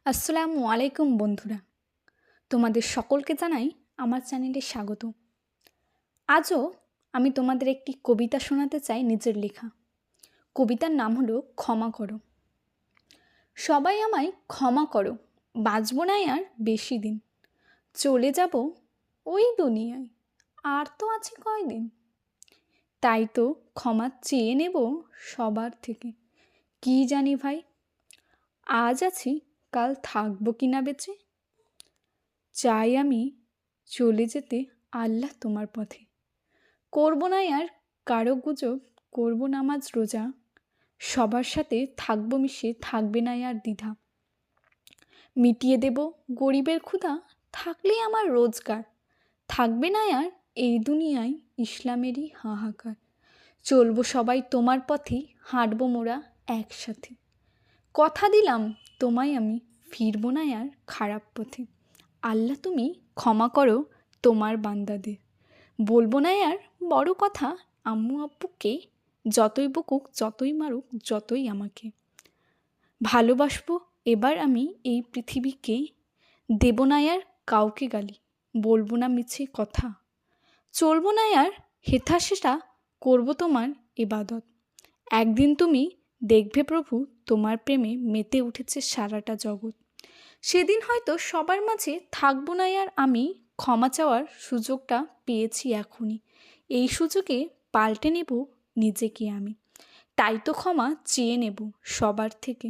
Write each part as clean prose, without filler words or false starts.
আসসালামু আলাইকুম বন্ধুরা, তোমাদের সকলকে জানাই আমার চ্যানেলে স্বাগত। আজও আমি তোমাদের একটি কবিতা শোনাতে চাই, নিজের লেখা। কবিতার নাম হলো ক্ষমা করো। সবাই আমায় ক্ষমা করো, বাঁচব না আর বেশি দিন। চলে যাব ওই দুনিয়ায়, আর তো আছে কয়দিন। তাই তো ক্ষমা চেয়ে নেব সবার থেকে। কি জানি ভাই, আজ আছি কাল থাকবো কিনা বেঁচে। চাই আমি চলে যেতে আল্লাহ তোমার পথে। করব না আর কারো গুজব, করব নামাজ রোজা। সবার সাথে থাকবো মিশে, থাকবে না আর দ্বিধা। মিটিয়ে দেব গরিবের ক্ষুধা, থাকলেই আমার রোজগার। থাকবে না আর এই দুনিয়ায় ইসলামেরই হাহাকার। চলবো সবাই তোমার পথেই, হাঁটবো মোরা একসাথে। কথা দিলাম তোমায় আমি, ফিরবো না আর খারাপ পথে। আল্লাহ তুমি ক্ষমা করো তোমার বান্দাদের। বলবো না আর বড় কথা, আম্মু আব্বুকে। যতই বকুক, যতই মারুক, যতই আমাকে। ভালোবাসবো এবার আমি এই পৃথিবীকে। দেব না আর কাউকে গালি, বলবো না মিছে কথা। চলবো না আর হেথা সেটা, করবো তোমার ইবাদত। একদিন তুমি দেখবে প্রভু, তোমার প্রেমে মেতে উঠেছে সারাটা জগৎ। সেদিন হয়তো সবার মাঝে থাকবো না আর আমি। ক্ষমা চাওয়ার সুযোগটা পেয়েছি এখনই। এই সুযোগে পাল্টে নেব নিজেকে আমি। তাই তো ক্ষমা চেয়ে নেব সবার থেকে।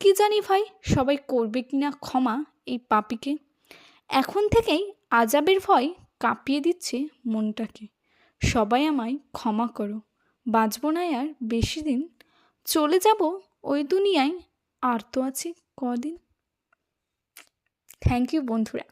কি জানি ভাই, সবাই করবে কিনা ক্ষমা এই পাপীকে। এখন থেকেই আজাবের ভয় কাঁপিয়ে দিচ্ছে মনটাকে। সবাই আমায় ক্ষমা করো, বাঁচব না আর বেশি দিন। চলে যাব ওই দুনিয়ায়, আর তো আছে কদিন। থ্যাংক ইউ বন্ধুরা।